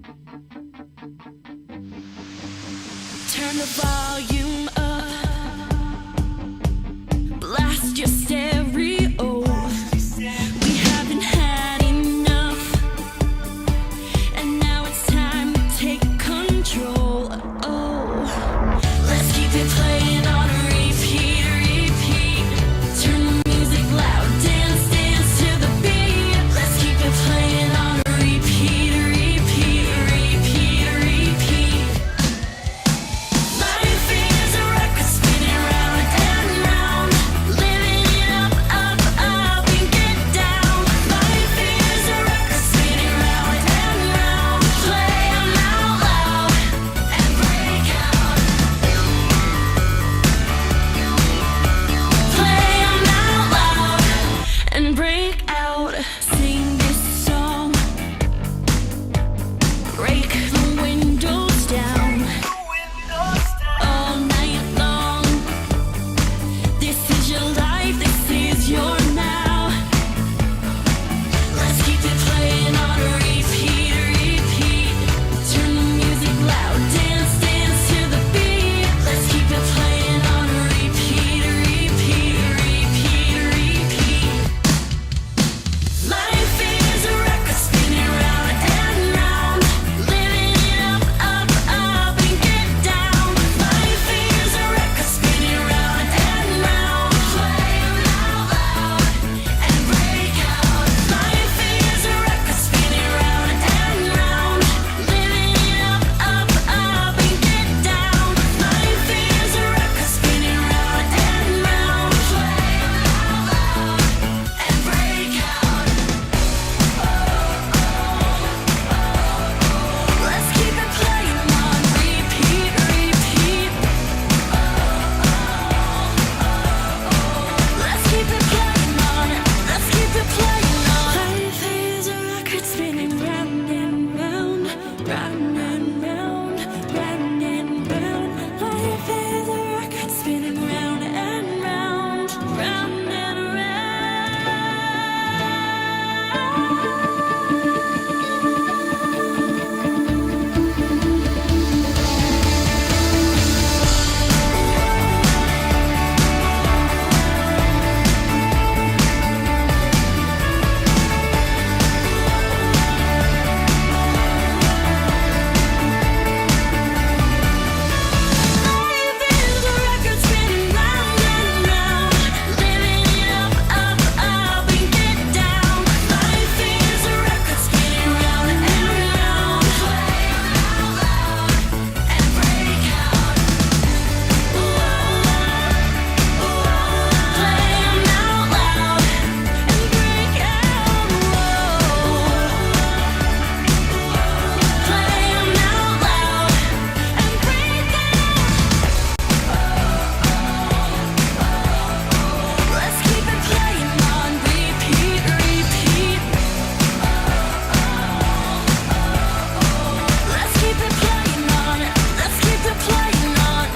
Turn the volume up, blast your stereo. We haven't had enough, and now it's time to take control. Oh, let's keep it playing on a repeat, repeat. Turn the music loud, dance, dance to the beat. Let's keep it playing on a repeat, repeat, repeat, repeat. Life is a record spinning round and round, living it up, up, up and get down. Life is a record spinning round and round. Play 'em out loud and break out. Play 'em out loud and break out. Sing this song, break the windows down. All night long, this is your life, this is your now. Let's keep it playing on a repeat, repeat. Turn the music loud, dance, dance to the beat. Let's keep it playing on a repeat, repeat, repeat, repeat. Life is a record spinning round and round, living it up, up, up and get down. Life is a record spinning round and round. Play 'em out loud and break out. Life is a record spinning round and round, living it up, up, up and get down. Life is a record spinning round and round. Play 'em out loud and break out. Let's keep it playing on repeat, repeat. Let's keep it playing on, let's keep it playing on. Life is a record spinning round and round, round and round, round and round. Life is a record spinning round and round, round and Life is a record spinning round and round, living it up, up, up and get down. Life is a record spinning round and round. Play 'em out loud and break out. Play 'em out loud and break out. Play 'em out loud and break out. Let's keep it playing on repeat, repeat. Let's keep it playing on, let's keep it playing on.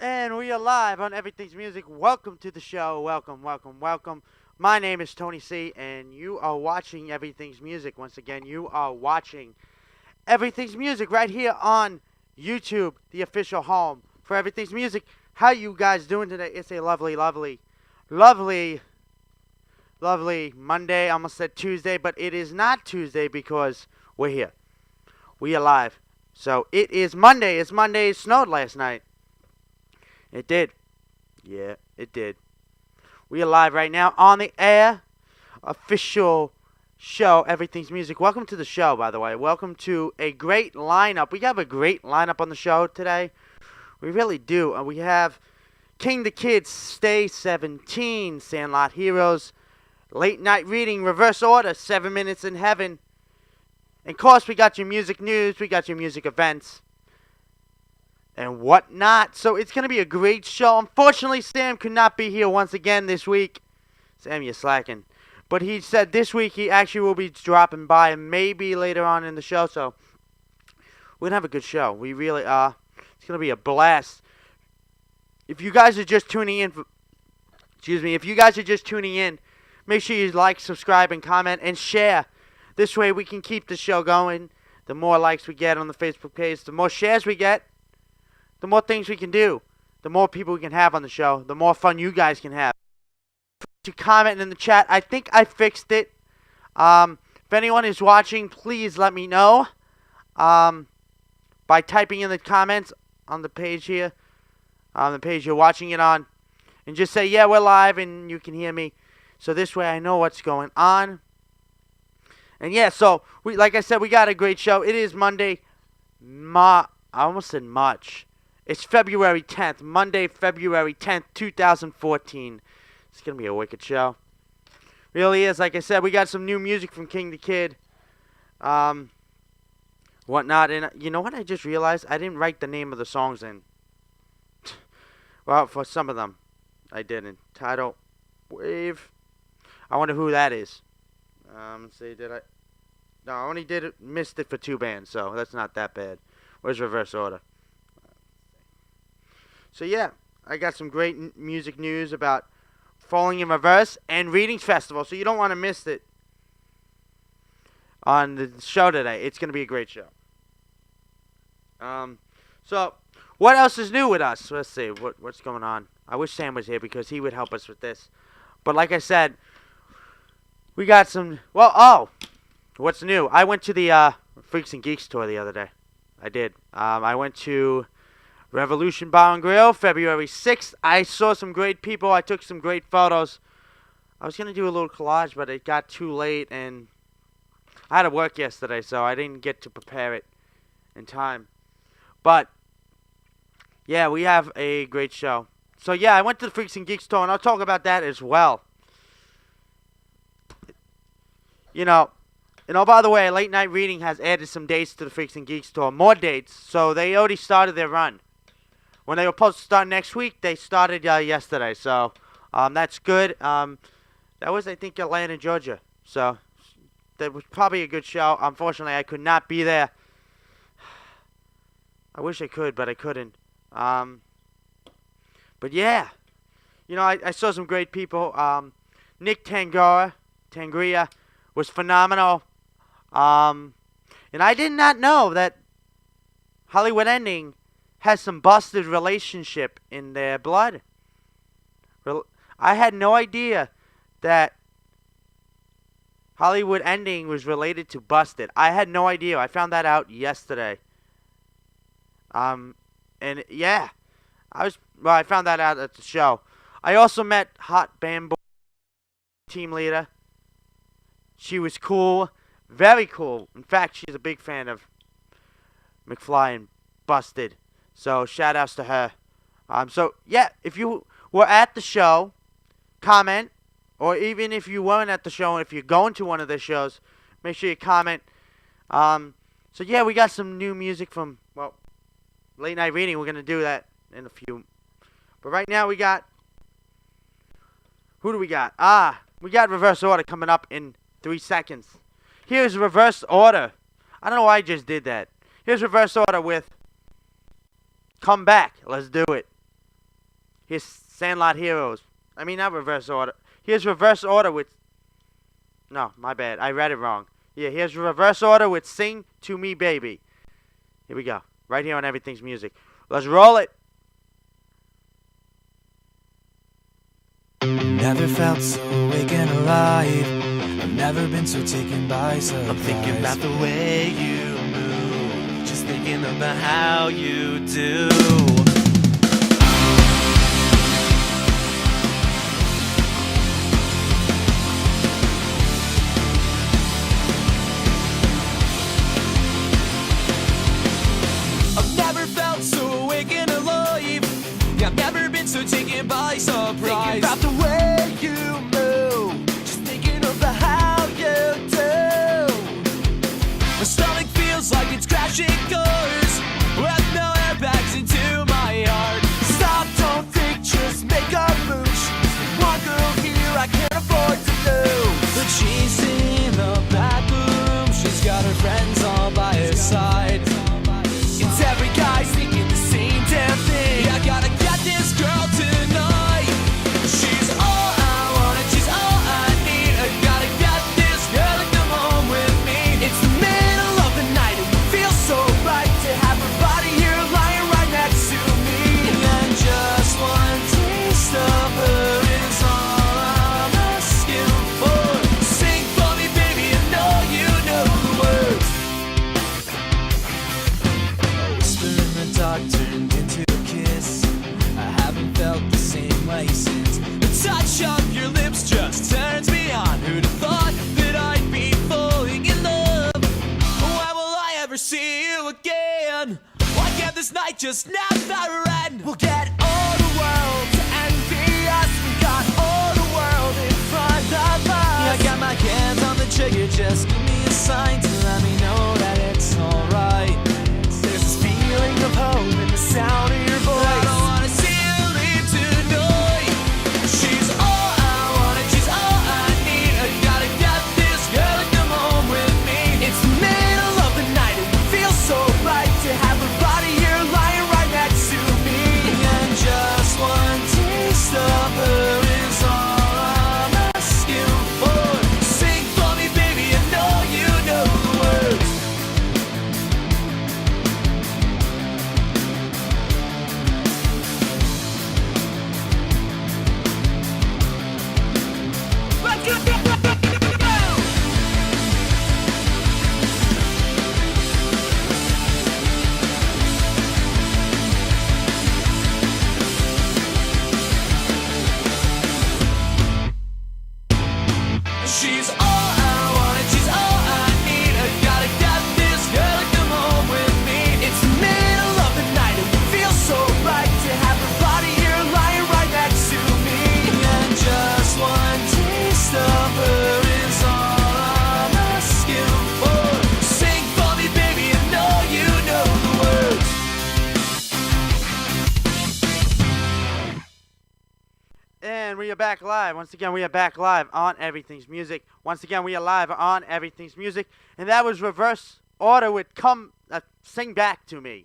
And we are live on Everything's Music. Welcome to the show. Welcome, welcome, welcome. My name is Tony C, and you are watching Everything's Music. Once again, you are watching Everything's Music right here on YouTube, the official home for Everything's Music. How you guys doing today? It's a lovely, lovely, lovely, lovely Monday. I almost said Tuesday, but it is not Tuesday because we're here. We are live. So it is Monday. It's Monday. It snowed last night. It did. Yeah, it did. We are live right now on the air. Official show, Everything's Music. Welcome to the show, by the way. Welcome to a great lineup. We have a great lineup on the show today. We really do. We have King the Kids, Stay 17, Sandlot Heroes, Late Night Reading, Reverse Order, 7 Minutes in Heaven. And of course, we got your music news. We got your music events. And whatnot. So it's going to be a great show. Unfortunately, Sam could not be here once again this week. Sam, you're slacking. But he said this week he actually will be dropping by maybe later on in the show. So we're going to have a good show. We really are. It's going to be a blast. If you guys are just tuning in, if you guys are just tuning in, make sure you like, subscribe, and comment, and share. This way we can keep the show going. The more likes we get on the Facebook page, the more shares we get, the more things we can do, the more people we can have on the show, the more fun you guys can have. To comment in the chat, I think I fixed it. If anyone is watching, please let me know by typing in the comments on the page here, on the page you're watching it on, and just say, yeah, we're live and you can hear me. So this way I know what's going on. And yeah, so like I said, we got a great show. It is Monday, I almost said March. It's February 10th, Monday, February 10th, 2014. It's going to be a wicked show. Really is. Like I said, we got some new music from King the Kid. Whatnot. And you know what I just realized? I didn't write the name of the songs in. Well, for some of them, I didn't. Tidal Wave. I wonder who that is. Let's see, did I? No, I only missed it for 2 bands, so that's not that bad. Where's Reverse Order? So yeah, I got some great music news about Falling in Reverse and Readings Festival, so you don't want to miss it on the show today. It's going to be a great show. So what else is new with us? Let's see, what's going on? I wish Sam was here because he would help us with this. But like I said, we got some, what's new? I went to the Freaks and Geeks tour the other day. I did. I went to Revolution Bar and Grill, February 6th. I saw some great people. I took some great photos. I was going to do a little collage, but it got too late, and I had to work yesterday, so I didn't get to prepare it in time. But, yeah, we have a great show. So, yeah, I went to the Freaks and Geeks tour, and I'll talk about that as well. You know, by the way, Late Night Reading has added some dates to the Freaks and Geeks tour. More dates, so they already started their run. When they were supposed to start next week, they started yesterday. So that's good. That was, I think, Atlanta, Georgia. So that was probably a good show. Unfortunately, I could not be there. I wish I could, but I couldn't. But yeah, you know, I saw some great people. Nick Tangria was phenomenal. And I did not know that Hollywood Ending has some busted relationship in their blood. I had no idea that Hollywood Ending was related to Busted. I had no idea. I found that out yesterday. And yeah, I found that out at the show. I also met Hot Bamboo team leader. She was cool, very cool. In fact, she's a big fan of McFly and Busted. So, shout outs to her. So, yeah, if you were at the show, comment. Or even if you weren't at the show, if you're going to one of the shows, make sure you comment. So, yeah, we got some new music from, Late Night Reading. We're going to do that in a few. But right now we got, who do we got? We got Reverse Order coming up in 3 seconds. Here's Reverse Order. I don't know why I just did that. Here's Reverse Order with Come Back. Let's do it. Here's Sandlot Heroes. I mean, not Reverse Order. Here's Reverse Order with... No, my bad. I read it wrong. Yeah, here's Reverse Order with Sing to Me Baby. Here we go. Right here on Everything's Music. Let's roll it. Never felt so awake and alive. I've never been so taken by surprise. I'm thinking about the way you move, just thinking about how you do. I've never felt so awake and alive. I've never been so taken by surprise. Thinking about the way you move, just thinking about how you do. My stomach feels like it's crashing course with no airbags into my heart. Stop, don't think, just make a move. One girl here I can't afford to lose. But she's in the back room, she's got her friends all by her side. It's every guy's thinking the same damn thing. I gotta get this girl tonight. She's all I want and she's all I need. I gotta get this girl to come home with me. It's the middle of the night and might just never end. We'll get all the world to envy us. We got all the world in front of us. Yeah, I got my hands on the trigger. Just give me a sign to let me know that it's alright. There's this feeling of hope in the sound of your voice. I don't wanna see you leave tonight. She's all I want and she's all I need. I gotta get this girl to come home with me. It's the middle of the night. It feels so right to have her body here lying right next to me. And just one taste of her is all I'm asking for. Sing for me, baby, I know you know the words. Let's go, go, go, go, go, go. She's all I want and she's all I need. I gotta get this girl to come home with me. It's the middle of the night. It feels so right to have her body here lying right next to me. And just one taste of her is all I'm asking for. Sing for me, baby, I know you know the words. And we are back live. Once again, we are back live on Everything's Music. Once again, we are live on Everything's Music. And that was reverse order with Sing Back to Me.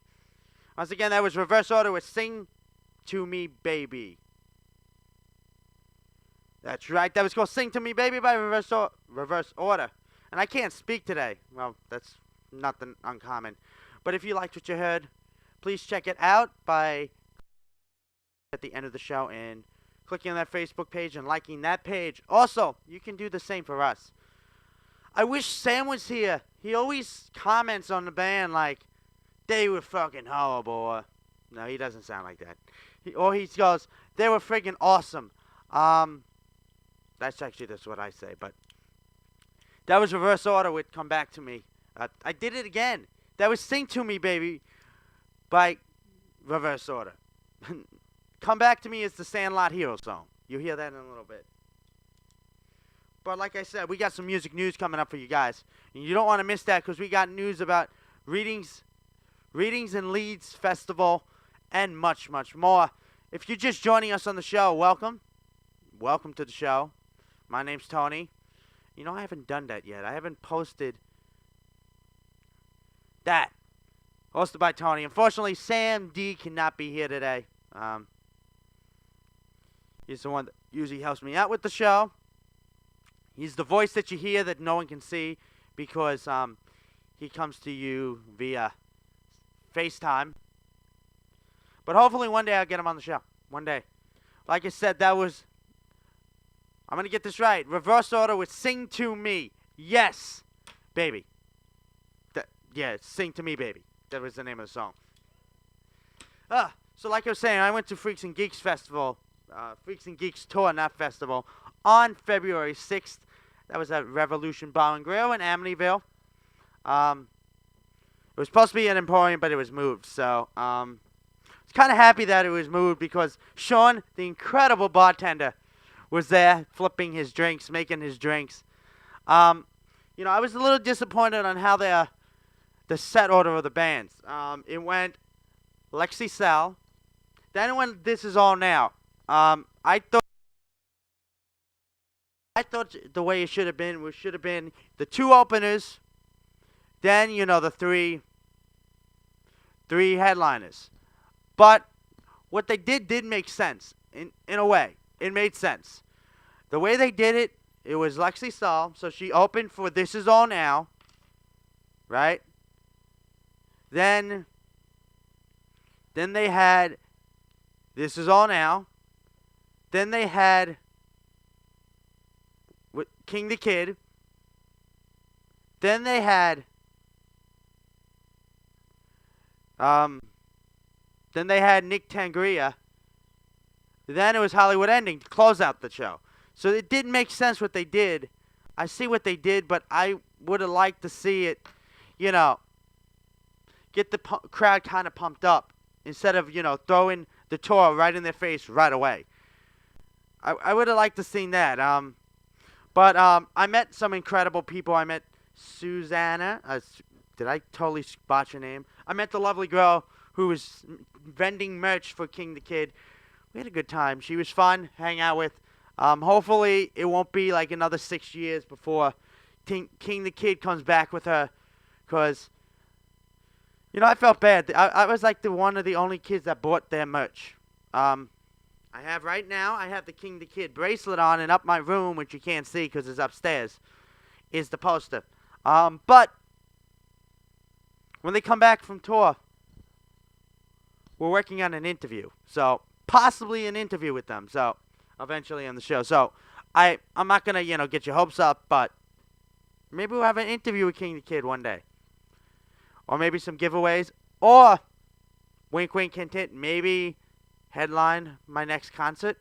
Once again, that was reverse order with Sing to Me, Baby. That's right. That was called Sing to Me, Baby by reverse order. And I can't speak today. Well, that's nothing uncommon. But if you liked what you heard, please check it out by at the end of the show and clicking on that Facebook page and liking that page. Also, you can do the same for us. I wish Sam was here. He always comments on the band like, they were fucking horrible. No, he doesn't sound like that. He goes, they were friggin' awesome. That's what I say, but that was reverse order with Come Back to Me. I did it again. That was Sing to Me, Baby by reverse order. Come Back to Me is the Sandlot Hero song. You'll hear that in a little bit. But like I said, we got some music news coming up for you guys. And you don't want to miss that because we got news about Readings and Leads Festival and much, much more. If you're just joining us on the show, welcome. Welcome to the show. My name's Tony. You know, I haven't done that yet. I haven't posted that. Hosted by Tony. Unfortunately, Sam D cannot be here today. He's the one that usually helps me out with the show. He's the voice that you hear that no one can see because he comes to you via FaceTime. But hopefully one day I'll get him on the show. One day. Like I said, that was... I'm going to get this right. Reverse order with Sing to Me. Yes, baby. Yeah, Sing to Me, Baby. That was the name of the song. So like I was saying, I went to Freaks and Geeks Festival. Freaks and Geeks Tour, not festival, on February 6th. That was at Revolution Bar and Grill in Amityville. It was supposed to be an Emporium, but it was moved. So, I was kind of happy that it was moved because Sean, the incredible bartender, was there flipping his drinks, making his drinks. I was a little disappointed on how the set order of the bands. It went Lexi Cell. Then it went This Is All Now. I thought the way it should have been the two openers, then the three headliners. But what they did make sense in a way. It made sense. The way they did it, it was Lexi Saul, so she opened for This Is All Now, right? Then they had This Is All Now. Then they had King the Kid. Then they had Nick Tangria. Then it was Hollywood Ending to close out the show. So it didn't make sense what they did. I see what they did, but I would have liked to see it, get the crowd kind of pumped up instead of, throwing the tour right in their face right away. I would have liked to seen that. But I met some incredible people. I met Susanna. Did I totally botch her name? I met the lovely girl who was vending merch for King the Kid. We had a good time. She was fun, hang out with. Hopefully, it won't be like another 6 years before King the Kid comes back with her. Because, I felt bad. I was like one of the only kids that bought their merch. I have the King the Kid bracelet on, and up my room, which you can't see because it's upstairs, is the poster. But when they come back from tour, we're working on an interview. So, possibly an interview with them. So, eventually on the show. So, I'm not going to, get your hopes up, but maybe we'll have an interview with King the Kid one day. Or maybe some giveaways. Or, wink, wink, hint, hint, maybe headline my next concert.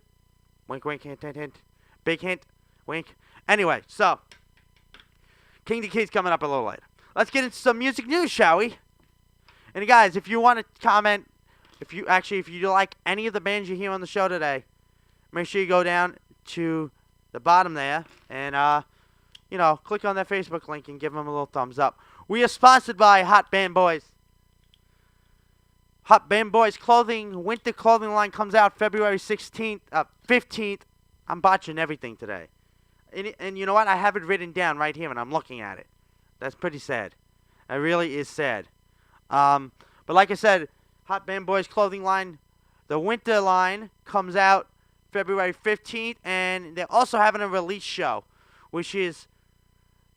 Wink, wink, hint, hint, hint. Big hint, wink. Anyway, so, King the Kid's coming up a little later. Let's get into some music news, shall we? And guys, if you want to comment, if you like any of the bands you hear on the show today, make sure you go down to the bottom there and, click on that Facebook link and give them a little thumbs up. We are sponsored by Hot Band Boys. Hot Band Boys clothing, winter clothing line comes out February 15th. I'm botching everything today. And you know what? I have it written down right here and I'm looking at it. That's pretty sad. It really is sad. But like I said, Hot Band Boys clothing line, the winter line comes out February 15th. And they're also having a release show, which is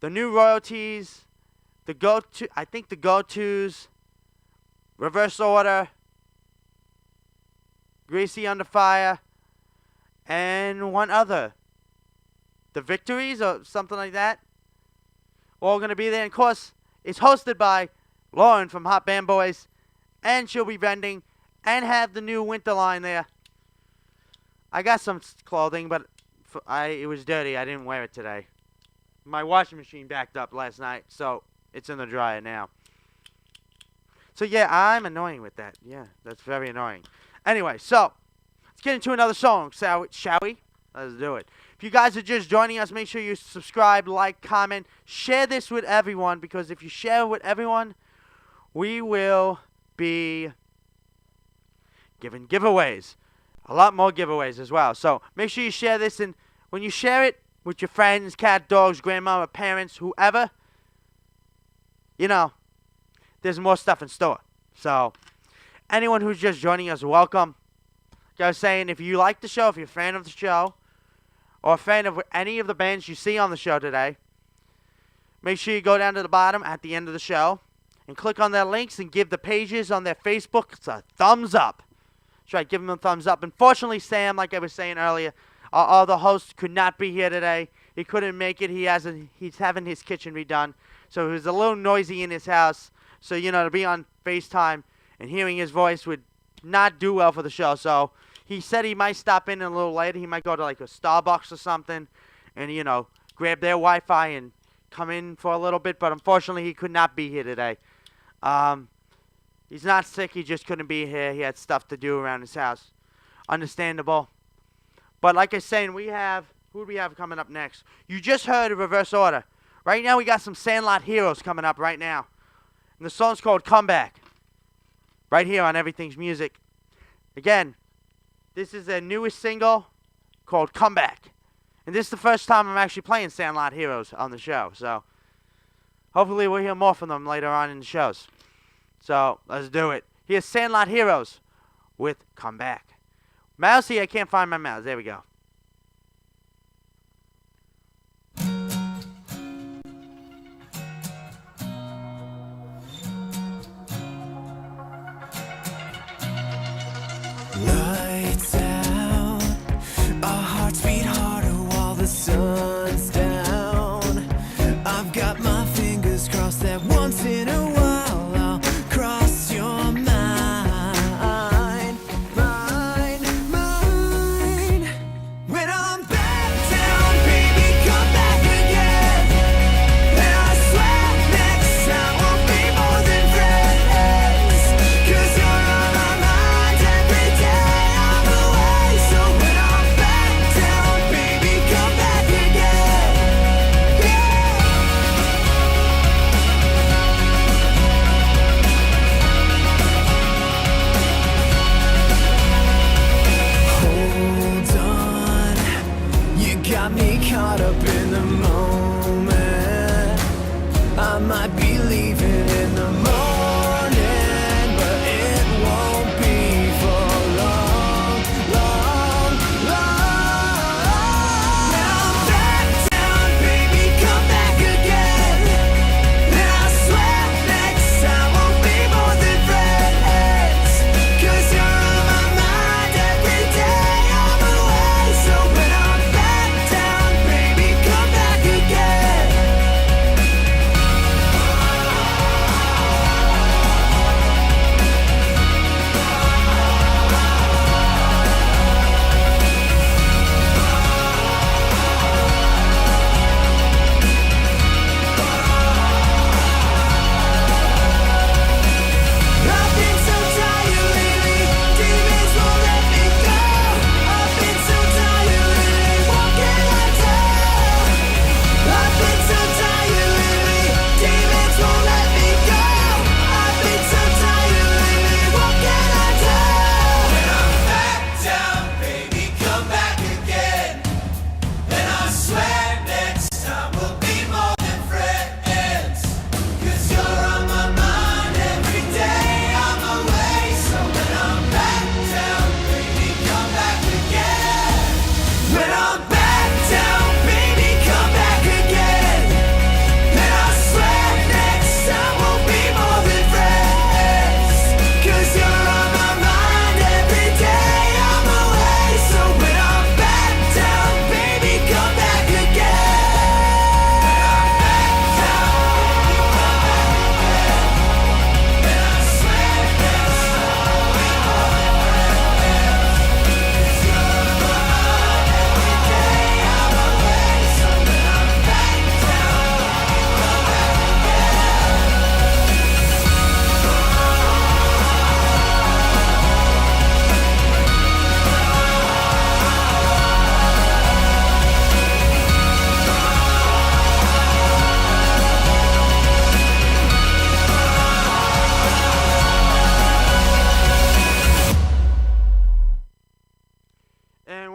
the new royalties, the go-tos, Reverse Order, Greasy Under Fire, and one other. The Victories or something like that. All going to be there. And of course, it's hosted by Lauren from Hot Band Boys. And she'll be vending and have the new winter line there. I got some clothing, but it was dirty. I didn't wear it today. My washing machine backed up last night, so it's in the dryer now. So yeah, I'm annoying with that. Yeah, that's very annoying. Anyway, so let's get into another song, shall we? Let's do it. If you guys are just joining us, make sure you subscribe, like, comment, share this with everyone, because if you share it with everyone, we will be giving giveaways. A lot more giveaways as well. So make sure you share this, and when you share it with your friends, cat, dogs, grandmama, parents, whoever, there's more stuff in store. So anyone who's just joining us, welcome. Like I was saying, if you like the show, if you're a fan of the show, or a fan of any of the bands you see on the show today, make sure you go down to the bottom at the end of the show and click on their links and give the pages on their Facebook a thumbs up. That's right, give them a thumbs up. Unfortunately, Sam, like I was saying earlier, our other host could not be here today. He couldn't make it. He's having his kitchen redone. So it was a little noisy in his house. So, to be on FaceTime and hearing his voice would not do well for the show. So he said he might stop in a little later. He might go to like a Starbucks or something and, grab their Wi-Fi and come in for a little bit. But unfortunately, he could not be here today. He's not sick. He just couldn't be here. He had stuff to do around his house. Understandable. But like I was saying, who do we have coming up next? You just heard Reverse Order. Right now, we got some Sandlot Heroes coming up right now. And the song's called Comeback. Right here on Everything's Music. Again, this is their newest single called Comeback. And this is the first time I'm actually playing Sandlot Heroes on the show. So, hopefully we'll hear more from them later on in the shows. So, let's do it. Here's Sandlot Heroes with Comeback. Mousy, I can't find my mouse. There we go. Lights out, our hearts beat harder while the sun's down. I've got my fingers crossed that once in a while I'll cross your mind. When I'm back down, baby, come back again. And I swear next time we'll be more than friends. 'Cause you're on my mind.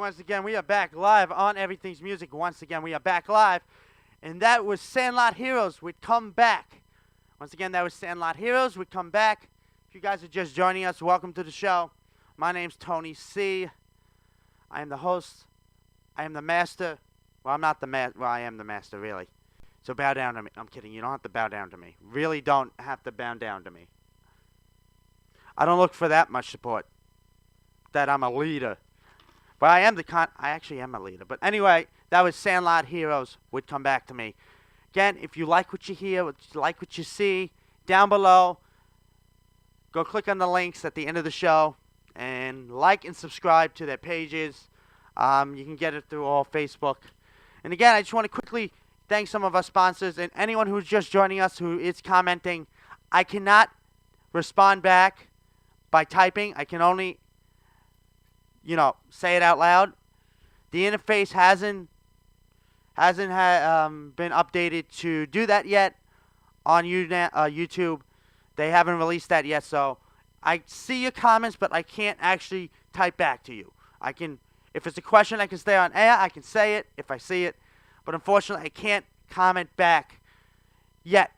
once again, we are back live on Everything's Music. Once again, we are back live. And that was Sandlot Heroes with Come Back. Once again, that was Sandlot Heroes with Come Back. If you guys are just joining us, welcome to the show. My name's Tony C. I am the host. I am the master. Well, I'm not the master. Well, I am the master, really. So bow down to me. I'm kidding. You don't have to bow down to me. Really don't have to bow down to me. I don't look for that much support. That I'm a leader. But I actually am a leader. But anyway, that was Sandlot Heroes would Come Back to Me. Again, if you like what you hear, like what you see, down below, go click on the links at the end of the show and like and subscribe to their pages. You can get it through all Facebook. And again, I just want to quickly thank some of our sponsors and anyone who's just joining us who is commenting. I cannot respond back by typing. I can only, say it out loud. The interface hasn't been updated to do that yet on YouTube. They haven't released that yet, so I see your comments, but I can't actually type back to you. I can, if it's a question I can stay on air, I can say it if I see it, but unfortunately I can't comment back yet.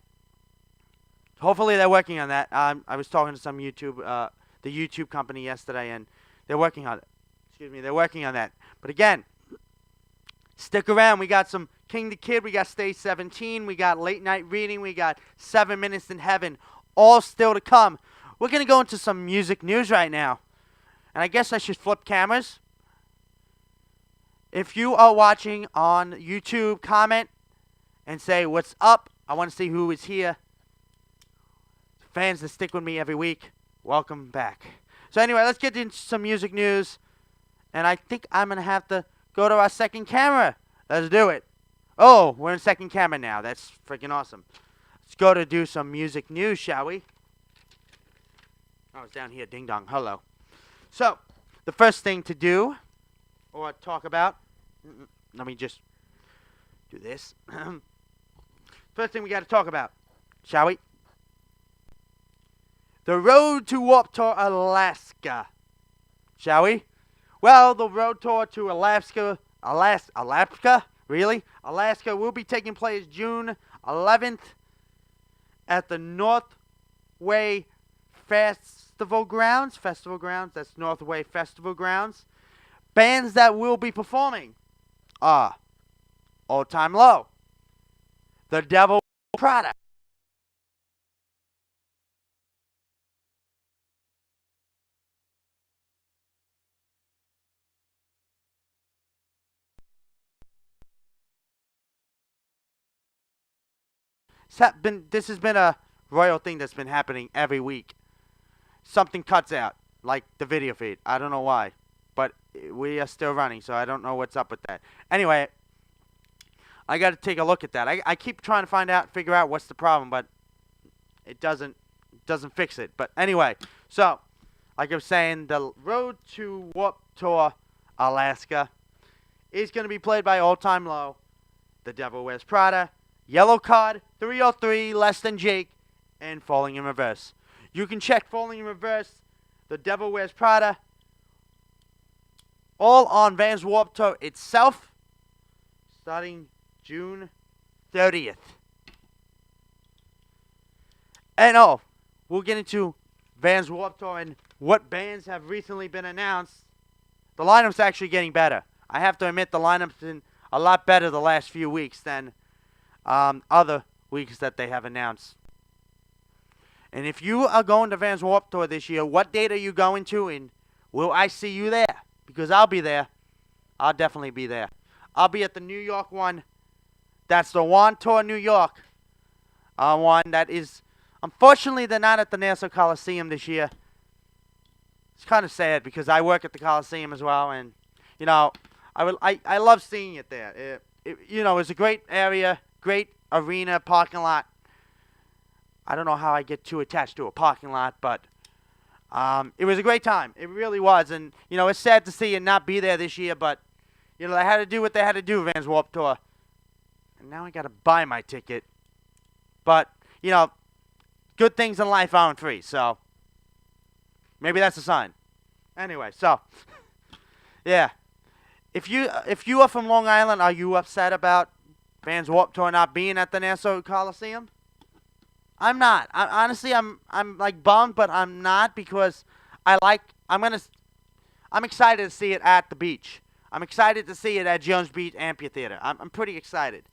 Hopefully they're working on that. I was talking to some the YouTube company yesterday, and they're working on it. They're working on that. But again, stick around. We got some King the Kid. We got Stage 17. We got Late Night Reading. We got 7 Minutes in Heaven. All still to come. We're going to go into some music news right now. And I guess I should flip cameras. If you are watching on YouTube, comment and say, what's up? I want to see who is here. Fans that stick with me every week, welcome back. So anyway, let's get into some music news. And I think I'm going to have to go to our second camera. Let's do it. Oh, we're in second camera now. That's freaking awesome. Let's go to do some music news, shall we? Oh, it's down here. Ding dong. Hello. So, the first thing to do, or talk about, let me just do this. First thing we got to talk about, shall we? The road to Warped Tour Alaska. Shall we? Well, the road tour to Alaska, really? Alaska will be taking place June 11th at the Northway Festival Grounds. That's Northway Festival Grounds. Bands that will be performing are Old Time Low, The Devil Prada, this has been a royal thing that's been happening every week. Something cuts out, like the video feed. I don't know why, but we are still running, so I don't know what's up with that. Anyway, I got to take a look at that. I keep trying to figure out what's the problem, but it doesn't fix it. But anyway, so like I was saying, the road to Warped Tour Alaska is going to be played by Old Time Low, The Devil Wears Prada, Yellow Card, 303, Less Than Jake, and Falling in Reverse. You can check Falling in Reverse, The Devil Wears Prada, all on Vans Warped Tour itself, starting June 30th. And we'll get into Vans Warped Tour and what bands have recently been announced. The lineup's actually getting better. I have to admit the lineup's been a lot better the last few weeks than other weeks that they have announced. And if you are going to Vans Warped Tour this year, what date are you going to, and will I see you there? Because I'll be there. I'll definitely be there. I'll be at the New York one. That's the One Tour New York one that is, unfortunately, they're not at the Nassau Coliseum this year. It's kind of sad because I work at the Coliseum as well, and I love seeing it there. It's a great area, great arena, parking lot. I don't know how I get too attached to a parking lot, but it was a great time. It really was, and it's sad to see it not be there this year, but they had to do what they had to do, Vans Warped Tour, and now I got to buy my ticket. But good things in life aren't free, so maybe that's a sign. Anyway, so yeah, If you are from Long Island, are you upset about Vans Warped Tour not being at the Nassau Coliseum? I'm not. Honestly, I'm like bummed, but I'm not because I'm excited to see it at the beach. I'm excited to see it at Jones Beach Amphitheater. I'm pretty excited.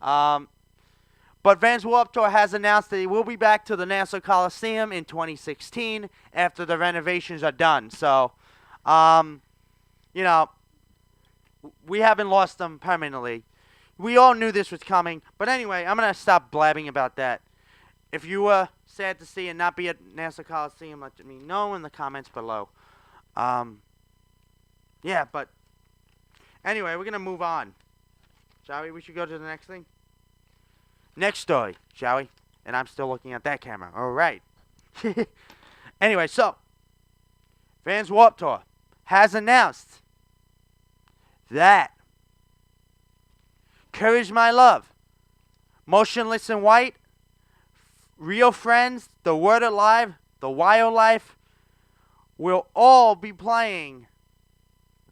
But Vans Warped Tour has announced that it will be back to the Nassau Coliseum in 2016 after the renovations are done. So, you know, we haven't lost them permanently. We all knew this was coming. But anyway, I'm going to stop blabbing about that. If you were sad to see it not be at Nassau Coliseum, let me know in the comments below. Yeah, but anyway, we're going to move on. Shall we? We should go to the next thing. Next story, shall we? And I'm still looking at that camera. All right. Anyway, so Vans Warped Tour has announced that Courage My Love, Motionless in White, Real Friends, The Word Alive, The Wildlife will all be playing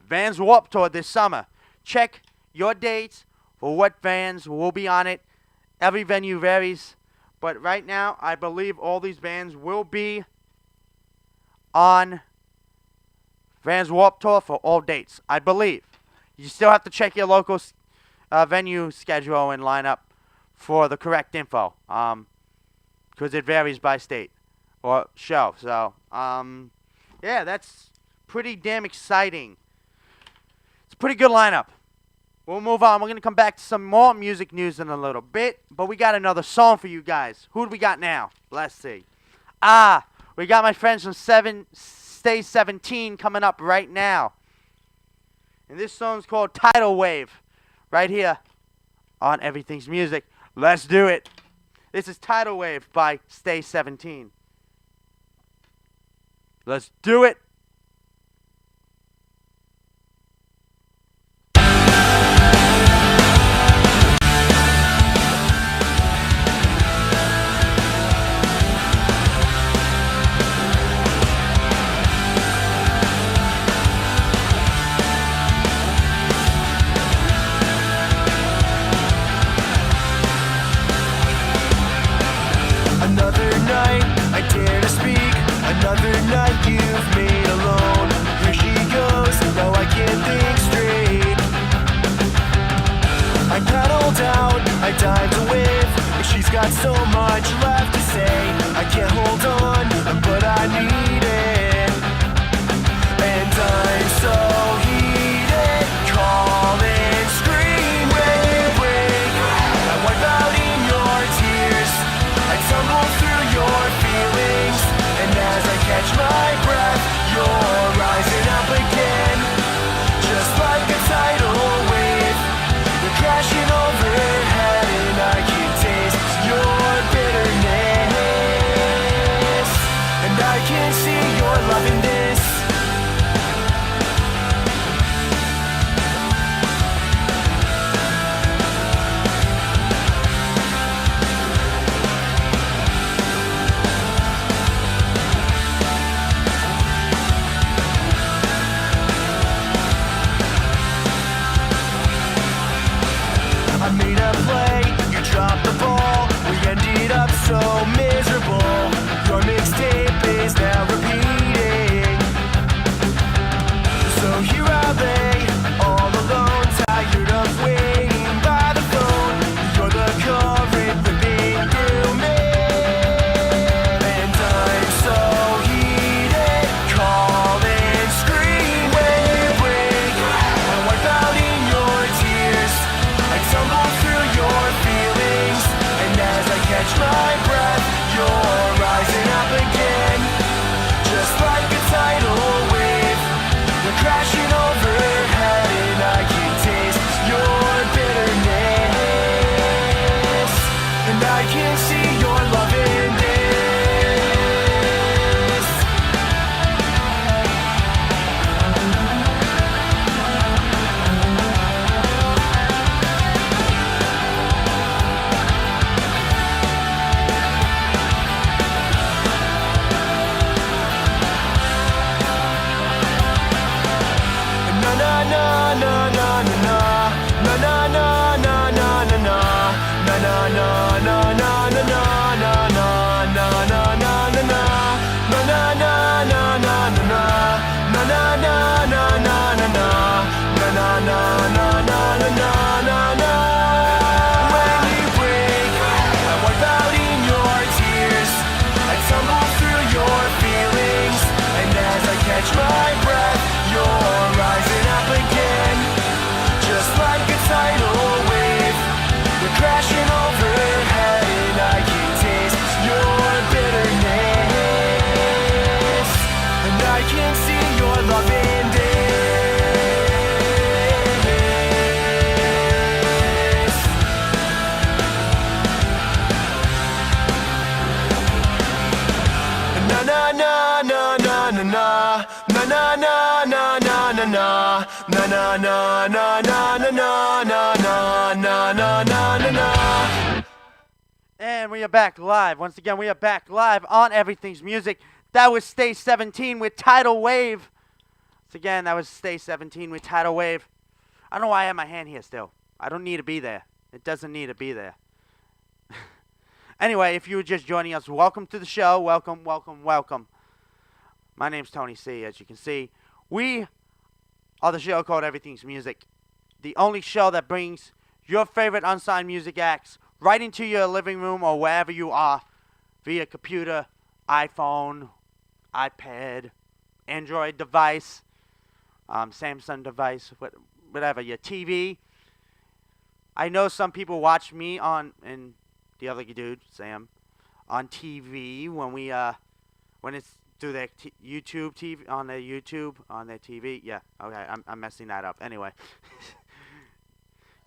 Vans Warped Tour this summer. Check your dates for what bands will be on it. Every venue varies, but right now I believe all these bands will be on Vans Warped Tour for all dates. I believe. You still have to check your local venue schedule and line up for the correct info, because it varies by state or show. So, yeah, that's pretty damn exciting. It's a pretty good lineup. We'll move on. We're going to come back to some more music news in a little bit, but we got another song for you guys. Who do we got now? Let's see. We got my friends from Stay 17 coming up right now. And this song's called Tidal Wave, right here on Everything's Music. Let's do it. This is Tidal Wave by Stay 17. Let's do it. Another night, I dare to speak. Another night you've made na na na na na na na na na na na na na na na na na. And we are back live. Once again, we are back live on Everything's Music. That was Stay 17 with Tidal Wave. Once again, that was Stay 17 with Tidal Wave. I don't know why I have my hand here still. I don't need to be there. It doesn't need to be there. Anyway, if you were just joining us, welcome to the show. Welcome, welcome, welcome. My name's Tony C. As you can see, we are the show called Everything's Music. The only show that brings your favorite unsigned music acts right into your living room or wherever you are via computer, iPhone, iPad, Android device, Samsung device, whatever, your TV. I know some people watch me and the other dude, Sam, on TV when it's through their YouTube TV, on their TV. Yeah, okay, I'm messing that up. Anyway,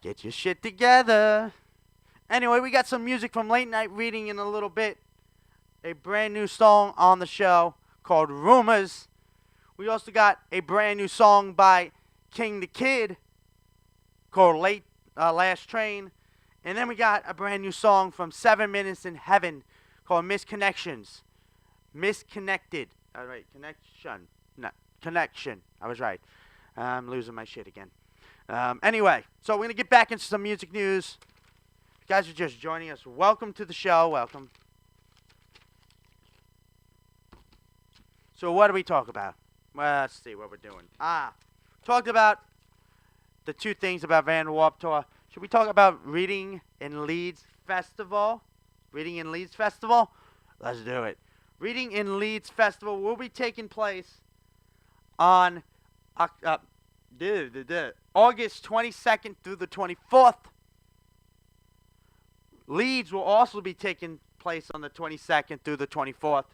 get your shit together. Anyway, we got some music from Late Night Reading in a little bit. A brand new song on the show called Rumors. We also got a brand new song by King the Kid called Last Train. And then we got a brand new song from 7 Minutes in Heaven called Misconnections. Misconnected. All right, connection. No, connection. I was right. I'm losing my shit again. Anyway, so we're going to get back into some music news. If you guys are just joining us, welcome to the show. Welcome. So what do we talk about? Well, let's see what we're doing. Talked about the two things about Van Warped Tour. Should we talk about Reading in Leeds Festival? Reading in Leeds Festival? Let's do it. Reading in Leeds Festival will be taking place on August 22nd through the 24th. Leeds will also be taking place on the 22nd through the 24th.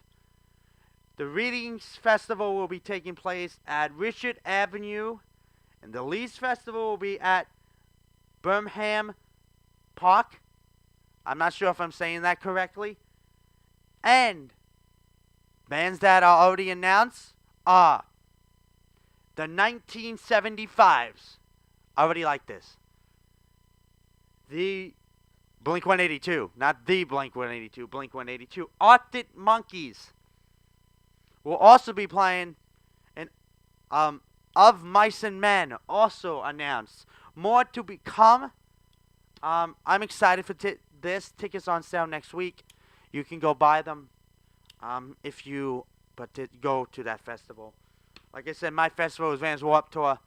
The Readings Festival will be taking place at Richard Avenue, and the Leeds Festival will be at Birmingham Park. I'm not sure if I'm saying that correctly. And bands that are already announced are the 1975s. I already like this. The Blink-182, not the Blink-182, Blink-182. Arctic Monkeys will also be playing, and Of Mice and Men also announced. More to become. I'm excited for this. Tickets on sale next week. You can go buy them if you go to that festival. Like I said, my festival is Vans Warped Tour,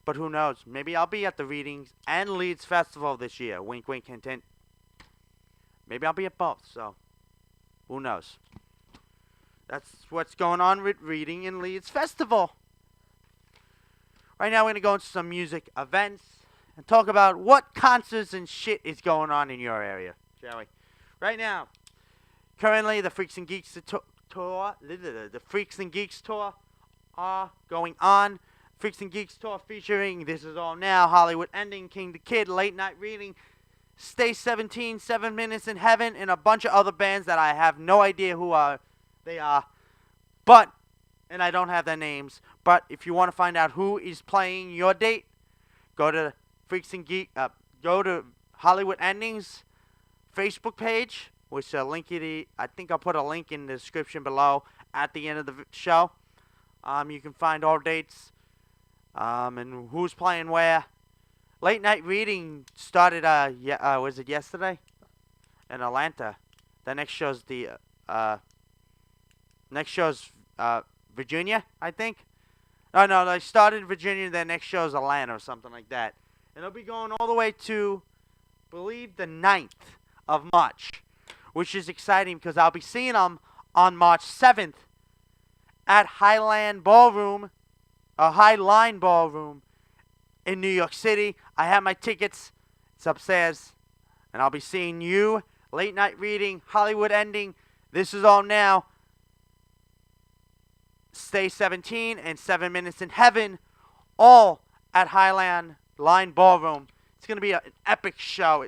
but who knows? Maybe I'll be at the Readings and Leeds Festival this year. Wink, wink, hint, hint. Maybe I'll be at both, so who knows? That's what's going on with Reading in Leeds Festival. Right now, we're going to go into some music events and talk about what concerts and shit is going on in your area, shall we? Right now, currently, the Freaks and Geeks tour, the Freaks and Geeks tour are going on. Freaks and Geeks tour featuring This Is All Now, Hollywood Ending, King the Kid, Late Night Reading, Stay 17, 7 Minutes in Heaven, and a bunch of other bands that I have no idea who they are. But, and I don't have their names, but if you want to find out who is playing your date, go to Freaks and Geek, go to Hollywood Endings Facebook page, which I think I'll put a link in the description below at the end of the show. You can find all dates, and who's playing where. Late Night Reading started, was it yesterday? In Atlanta. The next show's Virginia, I think. Oh, no, they started in Virginia, their next show's Atlanta or something like that. And they'll be going all the way to, I believe, the 9th of March, which is exciting because I'll be seeing them on March 7th at Highline Ballroom in New York City. I have my tickets. It's upstairs. And I'll be seeing you. Late Night Reading, Hollywood Ending, This Is All Now, Stay 17, and 7 Minutes in Heaven, all at Highline Ballroom. It's going to be an epic show.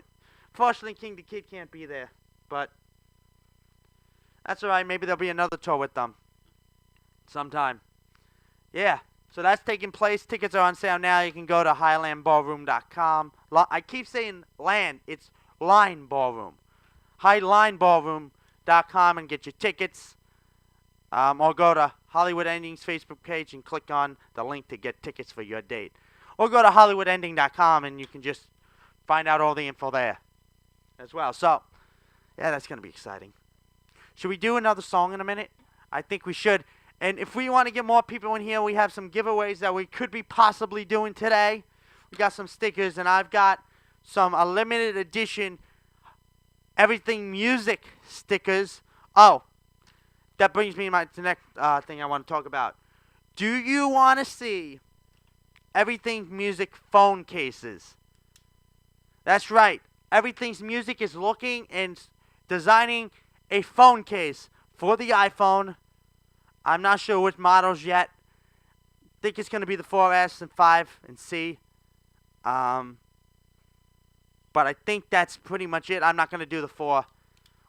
Fortunately, King the Kid can't be there, but that's alright. Maybe there'll be another tour with them sometime. Yeah, So that's taking place. Tickets are on sale now. You can go to highlandballroom.com. I keep saying land. It's Line Ballroom. highlineballroom.com and get your tickets. Or go to Hollywood Endings Facebook page and click on the link to get tickets for your date. Or go to hollywoodending.com and you can just find out all the info there as well. So, yeah, that's going to be exciting. Should we do another song in a minute? I think we should. And if we want to get more people in here, we have some giveaways that we could be possibly doing today. We got some stickers, and I've got some limited edition Everything Music stickers. Oh, that brings me to the next thing I want to talk about. Do you want to see Everything's Music phone cases? That's right. Everything's Music is looking and designing a phone case for the iPhone. I'm not sure which models yet. I think it's going to be the 4S and 5 and C. But I think that's pretty much it. I'm not going to do the 4.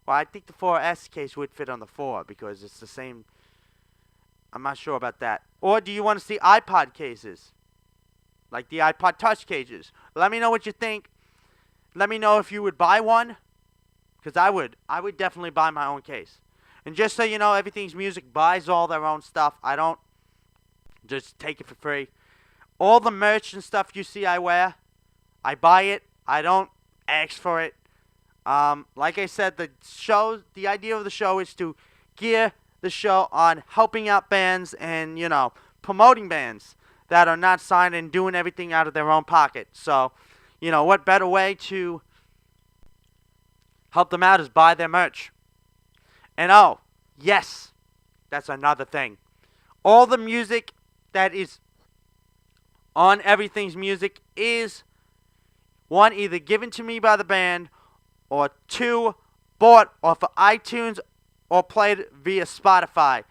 Well, I think the 4S case would fit on the 4 because it's the same. I'm not sure about that. Or do you want to see iPod cases? Like the iPod Touch cases. Let me know what you think. Let me know if you would buy one. Because I would. I would definitely buy my own case. And just so you know, Everything's Music buys all their own stuff. I don't just take it for free. All the merch and stuff you see I wear, I buy it. I don't ask for it. Like I said, the idea of the show is to gear the show on helping out bands and, promoting bands that are not signed and doing everything out of their own pocket. So, what better way to help them out is buy their merch. And oh, yes, that's another thing. All the music that is on Everything's Music is, 1, either given to me by the band, or 2, bought off of iTunes or played via Spotify.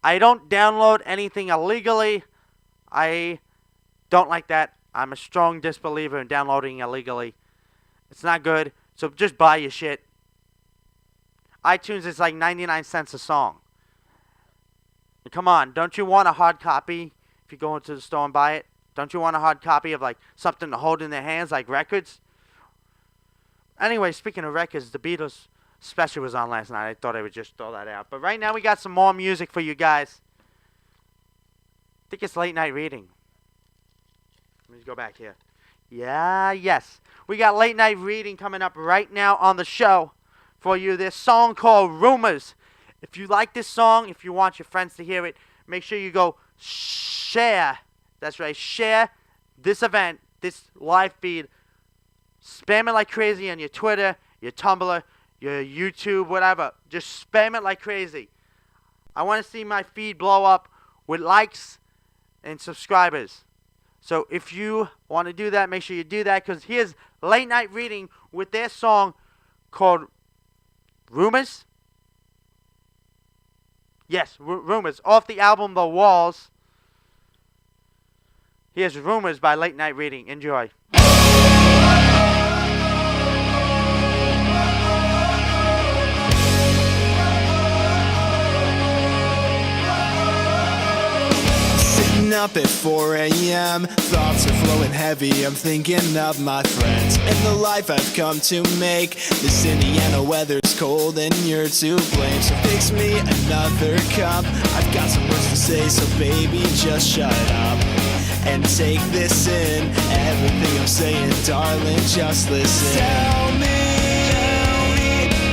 I don't download anything illegally. I don't like that. I'm a strong disbeliever in downloading illegally. It's not good. So just buy your shit. iTunes is like 99 cents a song. And come on, don't you want a hard copy if you go into the store and buy it? Don't you want a hard copy of like something to hold in their hands like records? Anyway, speaking of records, the Beatles special was on last night. I thought I would just throw that out. But right now we got some more music for you guys. I think it's late night reading. Let me go back here. Yes. We got late night reading coming up right now on the show for you. This song called Rumors. If you like this song, if you want your friends to hear it, make sure you go share. That's right, share this event, this live feed. Spam it like crazy on your Twitter, your Tumblr, your YouTube, whatever. Just spam it like crazy. I want to see my feed blow up with likes and subscribers. So if you want to do that, make sure you do that, because here's Late Night Reading with their song called Rumors. Yes, Rumors, off the album The Walls. Here's Rumors by Late Night Reading. Enjoy. Sitting up at 4 a.m., thoughts are flowing heavy. I'm thinking of my friends and the life I've come to make. This Indiana weather's cold and you're to blame, so fix me another cup. I've got some words to say, so baby, just shut up and take this in. Everything I'm saying, darling, just listen. Tell me,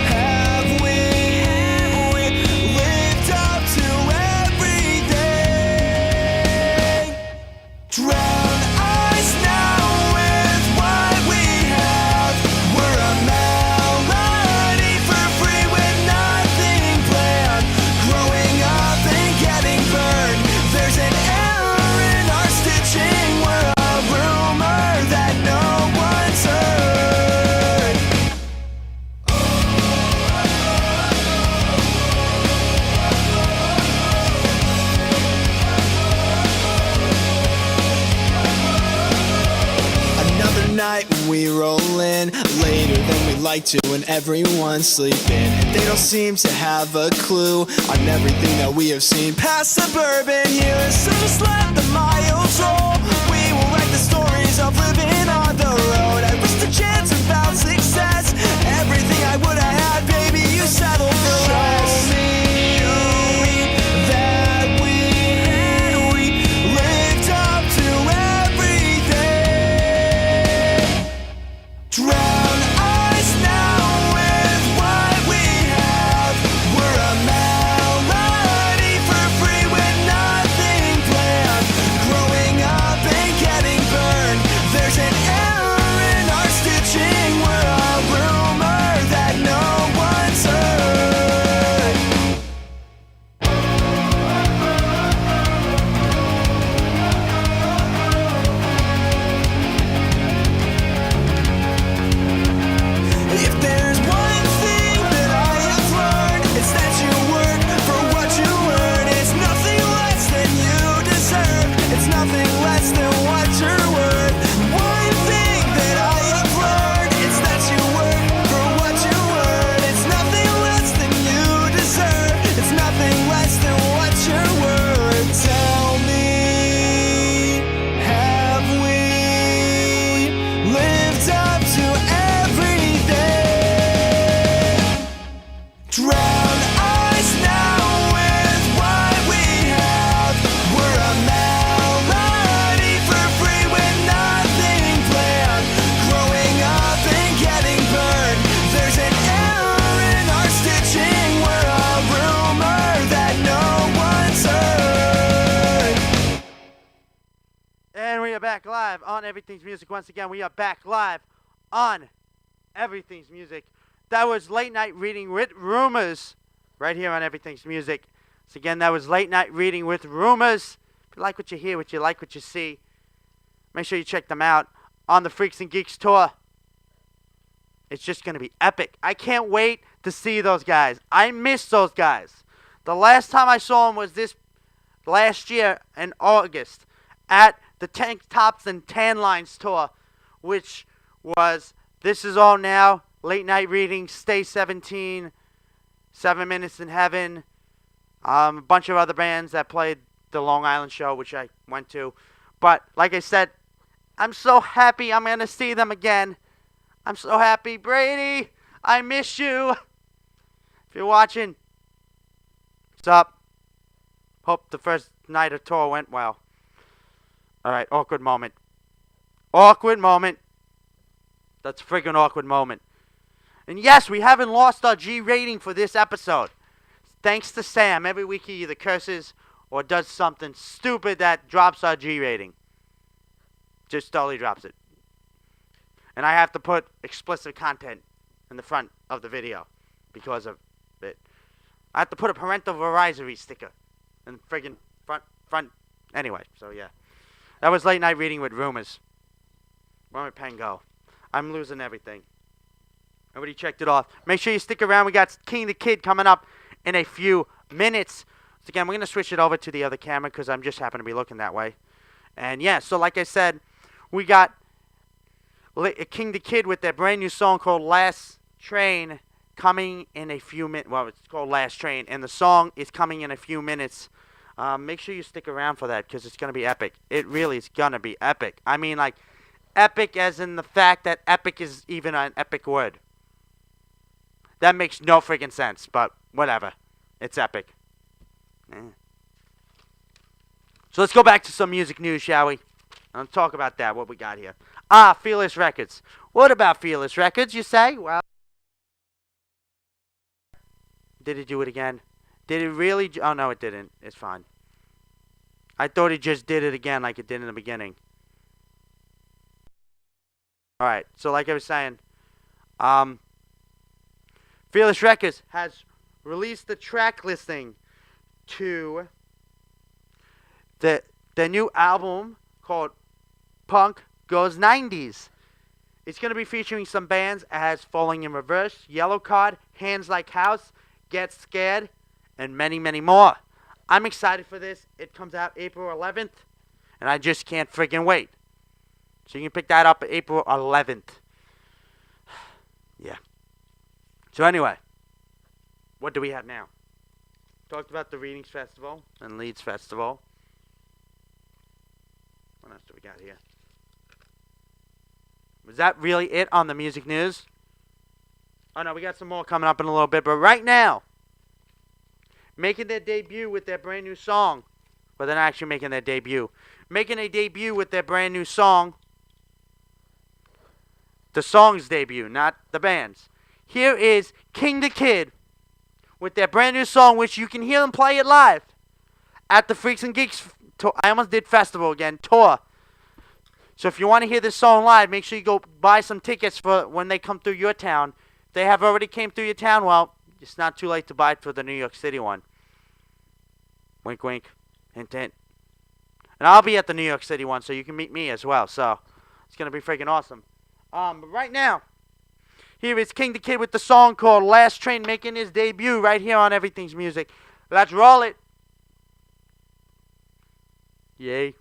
have we lived up to everything? Drown us now with what we have. We're a melody for free with nothing planned. Growing up and getting burned. There's an error in our stitching. We're a rumor that no one's heard. we roll in later than we like to, and everyone's sleeping. They don't seem to have a clue on everything that we have seen past suburban here. So just let the miles roll. We will write the stories of living on the road. I wish the chance about success. Everything I would have had, baby, you settled for less. Show me that we lived up to everything. Drown us now with what we have. We're a melody for free with nothing planned. Growing up and getting burned. There's an error in our stitching. We're a rumor that no one's heard. If there's one thing that I have learned, it's that you work for what you earn. It's nothing less than you deserve. It's nothing less than what you're worth. One thing that I have learned, it's that you work for what you earn. It's nothing less than you deserve. It's nothing less than what you're worth. Tell me, have we lived up to everything? Drown us now with what we have. We're a melody for free with nothing planned. Growing up and getting burned. There's an error in our stitching. We're a rumor that no one's heard. And we are back live on Everything's Music. Once again, we are back live on Everything's Music. That was Late Night Reading with Rumors right here on Everything's Music. So again, that was Late Night Reading with Rumors. If you like what you hear, what you like what you see, make sure you check them out on the Freaks and Geeks tour. It's just going to be epic. I can't wait to see those guys. I miss those guys. The last time I saw them was this last year in August at the Tank Tops and Tan Lines tour, which was This Is All Now, Late Night Reading, Stay 17, 7 Minutes in Heaven, a bunch of other bands that played the Long Island show, which I went to. But like I said, I'm so happy I'm going to see them again. I'm so happy. Brady, I miss you. If you're watching, what's up? Hope the first night of tour went well. All right, awkward moment. Awkward moment. That's a friggin' awkward moment. And yes, we haven't lost our G rating for this episode. Thanks to Sam. Every week he either curses or does something stupid that drops our G rating. Just totally drops it. And I have to put explicit content in the front of the video because of it. I have to put a parental advisory sticker in the friggin' front. Anyway, so yeah. That was Late Night Reading with Rumors. Where'd my pen go? I'm losing everything. Everybody checked it off. Make sure you stick around. We got King the Kid coming up in a few minutes. So again, we're going to switch it over to the other camera because I'm just happen to be looking that way. And yeah, so like I said, we got King the Kid with their brand new song called Last Train coming in a few minutes. Well, it's called Last Train, and the song is coming in a few minutes. Make sure you stick around for that because it's going to be epic. It really is going to be epic. I mean, like, epic as in the fact that epic is even an epic word. That makes no freaking sense, but whatever. It's epic. So let's go back to some music news, shall we? Let's talk about that, what we got here. Fearless Records. What about Fearless Records, you say? Well, did it do it again? Did it really? Oh, no, it didn't. It's fine. I thought it just did it again like it did in the beginning. Alright, so like I was saying, Fearless Records has released the track listing to the new album called Punk Goes 90s. It's going to be featuring some bands as Falling in Reverse, Yellow Card, Hands Like House, Get Scared, and many, many more. I'm excited for this. It comes out April 11th, and I just can't freaking wait. So you can pick that up April 11th. Yeah. So anyway, what do we have now? Talked about the Readings Festival and Leeds Festival. What else do we got here? Was that really it on the music news? Oh no, we got some more coming up in a little bit. But right now, making their debut with their brand new song. Well, they're not actually making their debut. Making a debut with their brand new song. The song's debut, not the band's. Here is King the Kid with their brand new song, which you can hear them play it live at the Freaks and Geeks tour. I almost did festival again, tour. So if you want to hear this song live, make sure you go buy some tickets for when they come through your town. If they have already came through your town, well, it's not too late to buy it for the New York City one. Wink, wink, hint, hint. And I'll be at the New York City one, so you can meet me as well. So it's going to be freaking awesome. But right now, here is King the Kid with the song called Last Train, making his debut right here on Everything's Music. Let's roll it. Yay.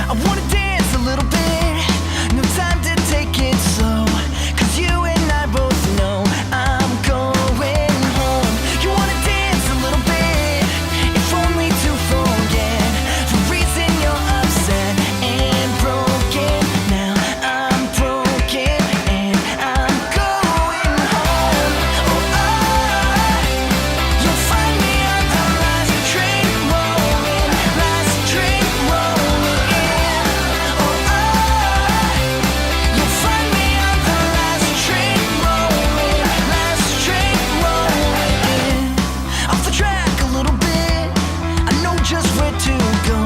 I wanna dance a little bit, no time to take it slow, 'cause you and I both know I'm going home. You wanna dance a little bit, if only to forget the reason you're upset and broken. Now I'm broken and I'm going home. Oh, you'll find me on the last train rolling, last train rolling in. Oh, you'll find me on the last train rolling, last train rolling in. Off the track a little bit, I know just where to go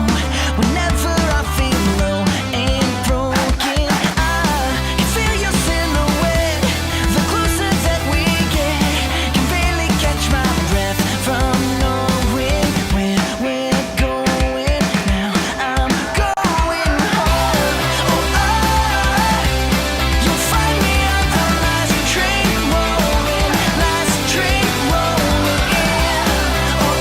whenever I feel low and broken. I can feel your silhouette, the closer that we get. Can barely catch my breath from knowing where we're going. Now I'm going home. Oh, you'll find me on the last train rolling, last train rolling in. Oh,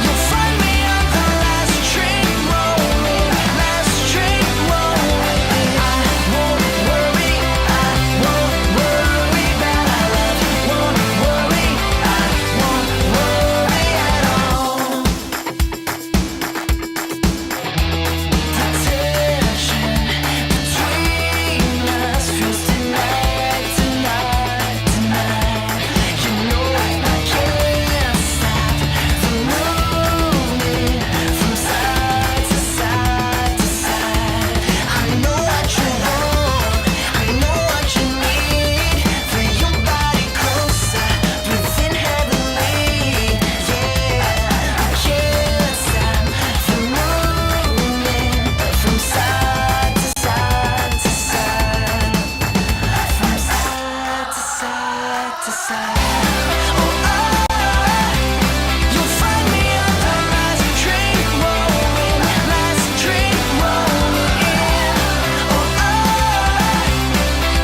you'll find me on the last train rolling, last train rolling in. I won't worry, I won't worry about our love. Won't worry, I won't worry at all. The tension between us feels tonight, tonight, tonight. You know I can't stop the movement from side to side to side. I know what you want, I know what you need. Feel your body closer, breathing heavily. Yeah, I can't stop the movement from side to side to side, from side to side to side. You'll find me on the last train rolling, last train rolling in.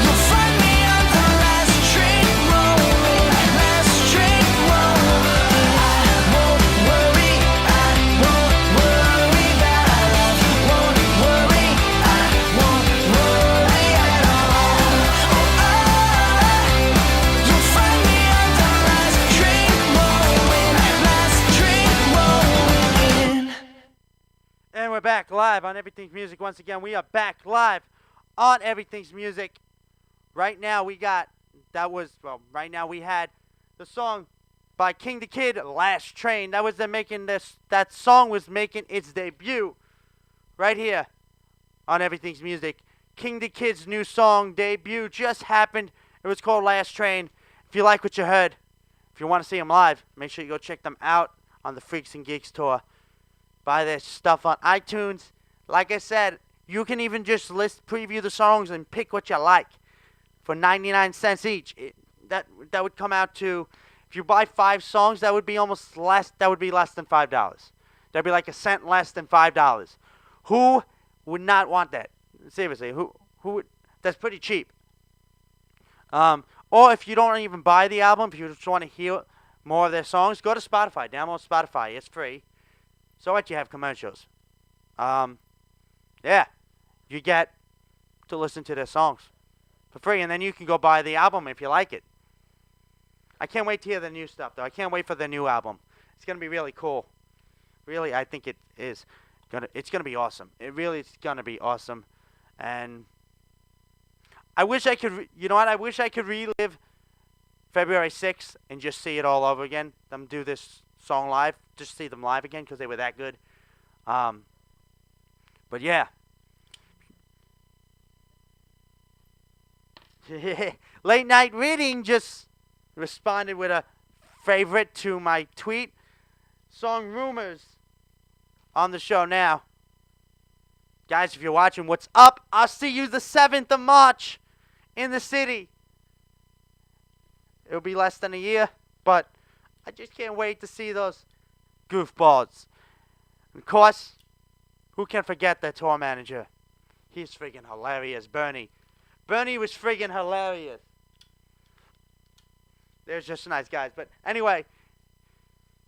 You'll find me on the last train rolling, last train rolling in. I won't worry, I won't worry about our love. Won't worry, I won't worry at all. You'll find me on the last train rolling, last train rolling in. And we're back live on Everything's Music. Once again, we are back live on Everything's Music. Right now we got, right now we had the song by King the Kid, Last Train. That song was making its debut right here on Everything's Music. King the Kid's new song debut just happened. It was called Last Train. If you like what you heard, if you want to see them live, make sure you go check them out on the Freaks and Geeks tour. Buy their stuff on iTunes. Like I said, you can even just preview the songs and pick what you like for 99 cents each. That would come out to, if you buy 5 songs, that would be less than $5. That'd be like a cent less than $5. Who would not want that? Seriously, who would? That's pretty cheap. Or if you don't even buy the album, if you just want to hear more of their songs, go to Spotify. Download Spotify. It's free. So what? You have commercials. Yeah, you get to listen to their songs for free, and then you can go buy the album if you like it. I can't wait to hear the new stuff, though. I can't wait for the new album. It's gonna be really cool. Really, I think it is it's gonna be awesome. It really is gonna be awesome, and I wish I could. You know what? I wish I could relive February 6th and just see it all over again. Them do this song live, just see them live again because they were that good. But yeah. Late Night Reading just responded with a favorite to my tweet. Song Rumors on the show now. Guys, if you're watching, what's up? I'll see you the 7th of March in the city. It'll be less than a year, but I just can't wait to see those goofballs. Of course, who can forget the tour manager? He's friggin' hilarious, Bernie. Bernie was friggin' hilarious. They're just nice guys. But anyway,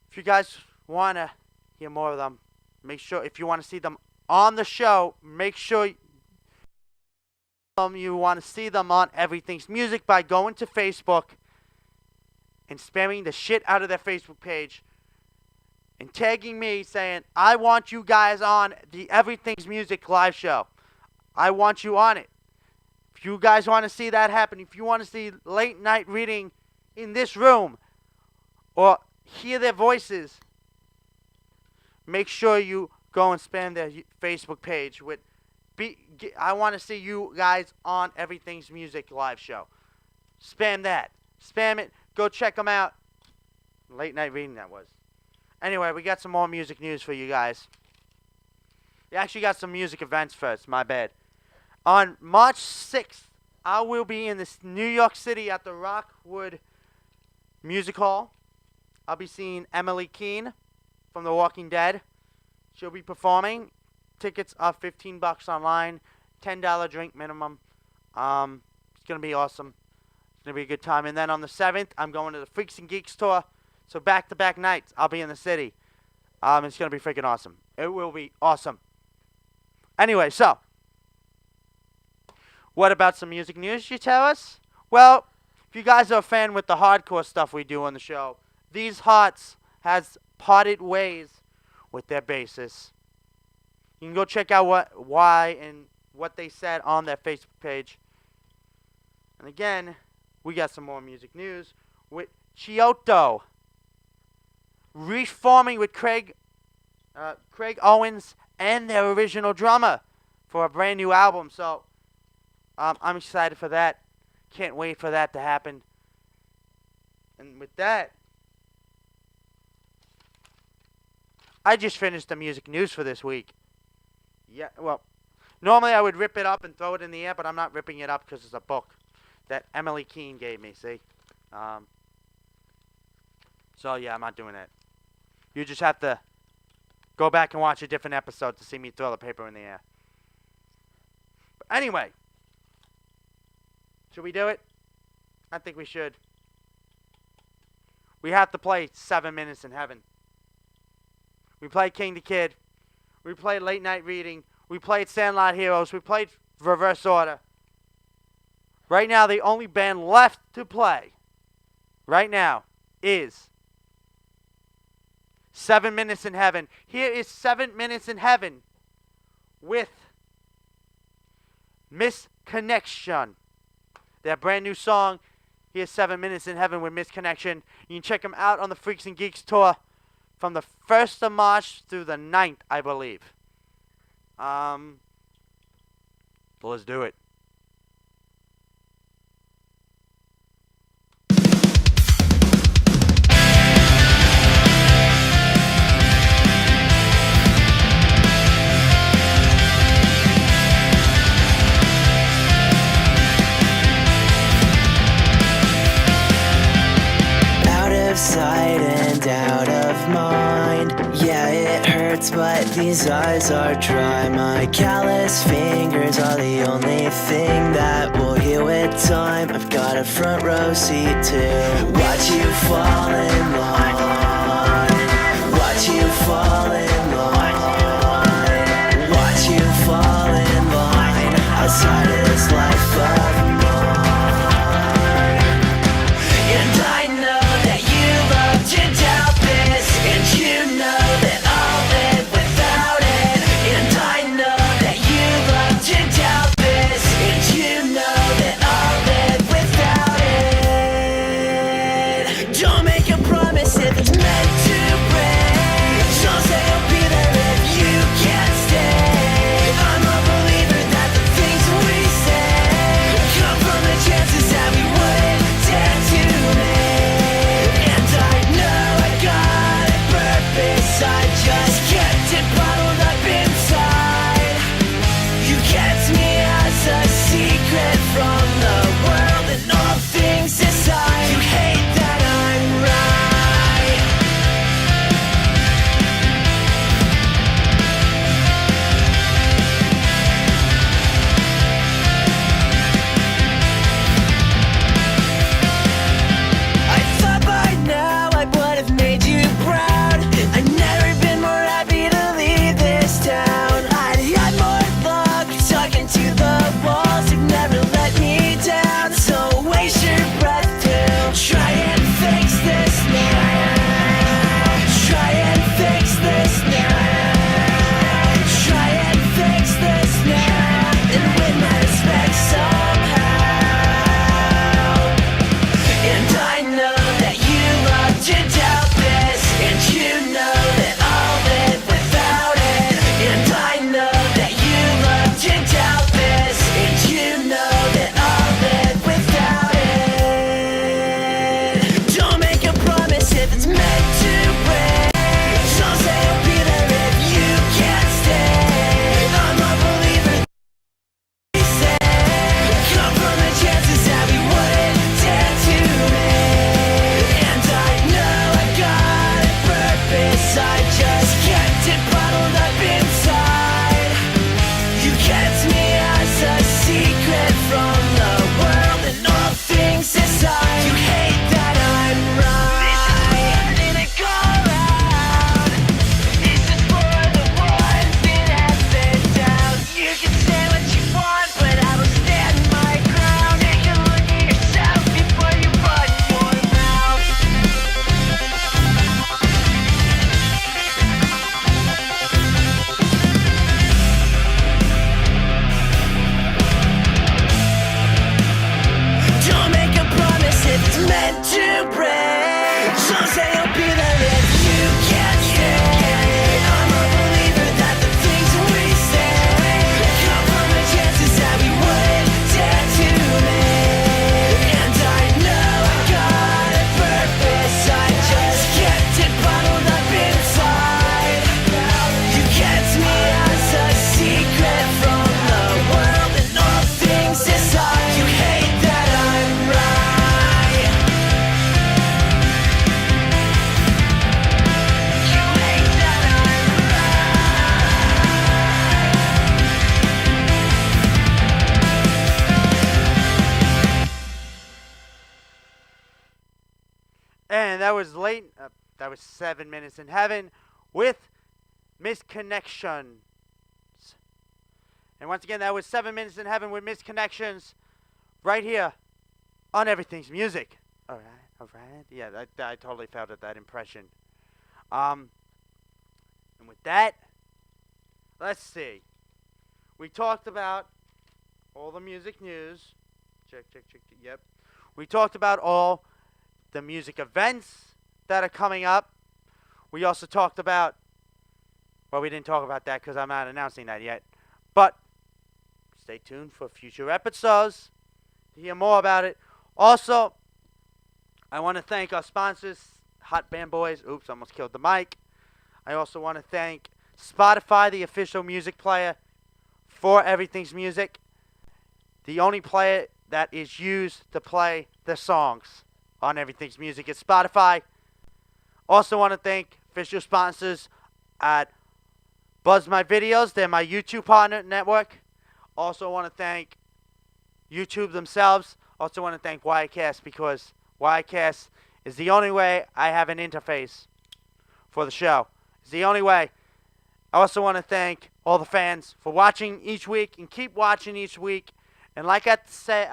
if you guys want to hear more of them, make sure, if you want to see them on the show, make sure you want to see them on Everything's Music by going to Facebook and spamming the shit out of their Facebook page and tagging me saying, I want you guys on the Everything's Music live show. I want you on it. If you guys want to see that happen, if you want to see Late Night Reading in this room or hear their voices, make sure you go and spam their Facebook page with I want to see you guys on Everything's Music live show. Spam that. Spam it. Go check them out. Late Night Reading, that was. Anyway, we got some more music news for you guys. We actually got some music events first. My bad. On March 6th, I will be in this New York City at the Rockwood Music Hall. I'll be seeing Emily Keene from The Walking Dead. She'll be performing. Tickets are $15 online. $10 drink minimum. It's going to be awesome. It's going to be a good time. And then on the 7th, I'm going to the Freaks and Geeks tour. So back-to-back nights, I'll be in the city. It's going to be freaking awesome. It will be awesome. Anyway, so. What about some music news, you tell us? Well, if you guys are a fan with the hardcore stuff we do on the show, These Hearts has parted ways with their bassist. You can go check out why and what they said on their Facebook page. And again, we got some more music news with Chioto reforming with Craig Owens and their original drummer for a brand new album. So I'm excited for that. Can't wait for that to happen. And with that, I just finished the music news for this week. Yeah, well, normally I would rip it up and throw it in the air, but I'm not ripping it up because it's a book that Emily Keene gave me, see? So, yeah, I'm not doing that. You just have to go back and watch a different episode to see me throw the paper in the air. But anyway, should we do it? I think we should. We have to play 7 Minutes in Heaven. We played King the Kid. We played Late Night Reading. We played Sandlot Heroes. We played Reverse Order. Right now, the only band left to play right now is 7 Minutes in Heaven. Here is 7 Minutes in Heaven with Misconnection. Their brand new song. Here's 7 Minutes in Heaven with Misconnection. You can check them out on the Freaks and Geeks tour from the 1st of March through the 9th, I believe. So let's do it. Out of sight and out of mind. Yeah, it hurts, but these eyes are dry. My callous fingers are the only thing that will heal with time. I've got a front row seat to watch you fall in line. Watch you fall in line. Watch you fall in line outside of this life of mine. And I know that you love to doubt this, and you know that I'll live without it. And I know that you love to doubt this, and you know that I'll live without it. Don't make a promise if it's meant to break. Don't say I'll be there if you can't stay. I'm a believer that the things we say come from the chances that we wouldn't dare to make. And I know I got a purpose, I just kept it bottled up inside. You kept me as a secret from the world and all things aside. You hate that I'm right. I thought by now I would have made you proud. I've never been more happy to leave this town. I'd had more luck talking to the walls, you've never let me down. So waste your breath to try and fix this now. Try and fix this now. Try and fix this now and win my respect somehow. And I know that you love to doubt this, and you know that I'll live without it. And I know that you love to doubt this, and you know that I'll live without it. Don't make a promise if it's meant to break. Don't say I'll be there if you can't stay. I'm a believer we say come from the chances that we wouldn't dare to make. And I know I got a purpose, I just kept it bottled up inside. You kept me as a secret from the world and all things aside. You hate that I'm right. This is letting it go out. This is for the ones that have been down. You can say what you want, but I will stand my ground. Take a look at yourself before you run your mouth. Don't make a promise if it's meant to break. Don't say I'll be there if you can't stay. I'm a believer that the things we say come from the chances that we wouldn't dare to make. And I know I got a purpose, I just kept it bottled up inside. You kept me as a secret from the world and all things aside. You hate that I'm right. You hate that I'm And that was late. That was 7 Minutes in Heaven with Misconnections. And once again, that was 7 Minutes in Heaven with Misconnections right here on Everything's Music. All right. Yeah, I totally felt it, that impression. And with that, let's see. We talked about all the music news. Check. Yep. We talked about all the music events that are coming up. We also talked about, well, we didn't talk about that because I'm not announcing that yet. But stay tuned for future episodes to hear more about it. Also, I want to thank our sponsors, Hot Band Boys. Oops, almost killed the mic. I also want to thank Spotify, the official music player for Everything's Music. The only player that is used to play the songs on Everything's Music is Spotify. Also want to thank official sponsors at Buzz My Videos. They're my YouTube partner network. Also want to thank YouTube themselves. Also want to thank Wirecast because Wirecast is the only way I have an interface for the show. It's the only way. I also want to thank all the fans for watching each week and keep watching each week. And like I say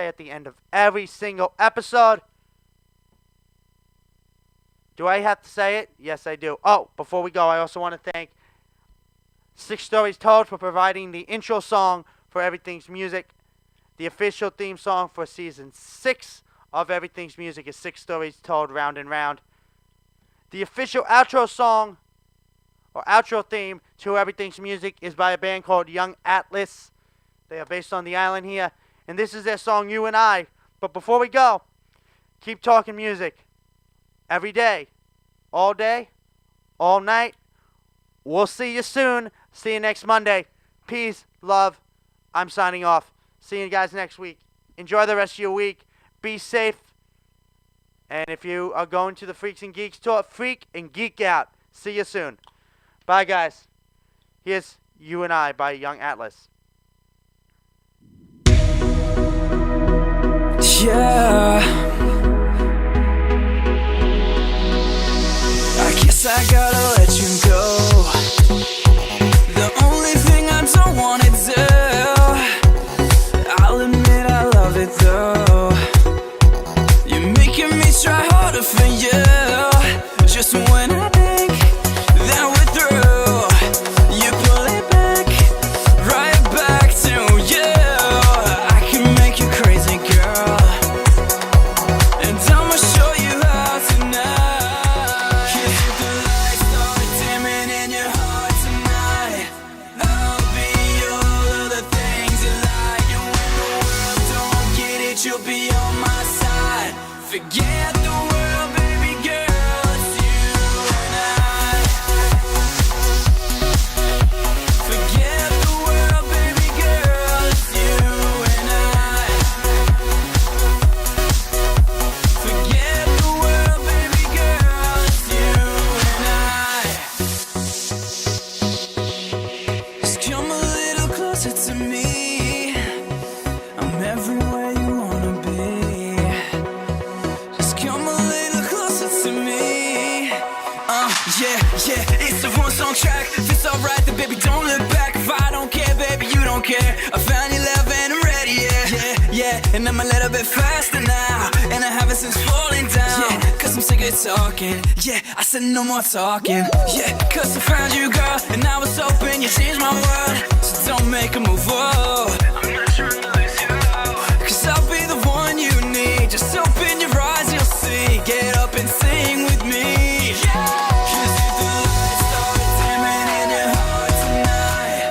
at the end of every single episode, do I have to say it? Yes, I do. Oh, before we go, I also want to thank 6 Stories Told for providing the intro song for Everything's Music. The official theme song for season 6 of Everything's Music is 6 Stories Told Round and Round. The official outro song or outro theme to Everything's Music is by a band called Young Atlas. They are based on the island here, and this is their song You and I. But before we go, keep talking music every day, all night. We'll see you soon. See you next Monday. Peace, love. I'm signing off. See you guys next week. Enjoy the rest of your week. Be safe. And if you are going to the Freaks and Geeks tour, freak and geek out. See you soon. Bye, guys. Here's You and I by Young Atlas. Yeah, I guess I gotta let you go. The only thing I don't wanna do, I'll admit I love it though. You're making me try harder for you. Just when I think that we're through, you pull it back, right back to you. I can make you crazy, girl. You'll be on my side. Forget the world, baby girl. It's you and I. Forget the world, baby girl. It's you and I. Forget the world, baby girl. It's you and I. Just come a little closer to me. I'm everywhere you wanna be. Just come a little closer to me. Yeah, it's a one song track. If it's alright, then baby, don't look back. If I don't care, baby, you don't care. I found your love and I'm ready, yeah. And I'm a little bit faster now, and I haven't since falling down. Yeah, cause I'm sick of talking. Yeah, I said no more talking. Yeah, cause I found you, girl, and I was hoping you changed my world. So don't make a move, whoa. I'm not trying to lose you. Cause I'll be the one you need. Just open your eyes, you'll see. Get up and sing with me. Yeah. Cause if the lights start dimming in your heart tonight,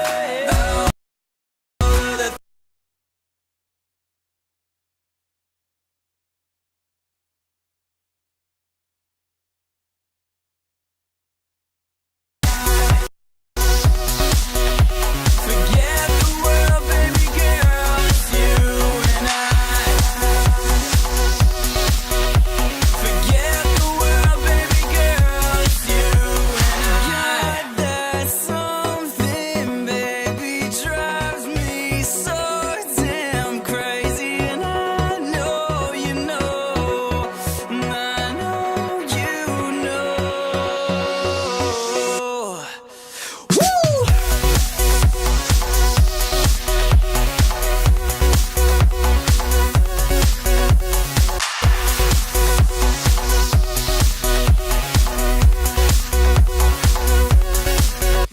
forget the world, baby girl. It's you and I. Forget the world, baby girl. It's you and I. That something, baby, drives me so damn crazy, and I know you know, and I know you know. Woo!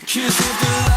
Cause if the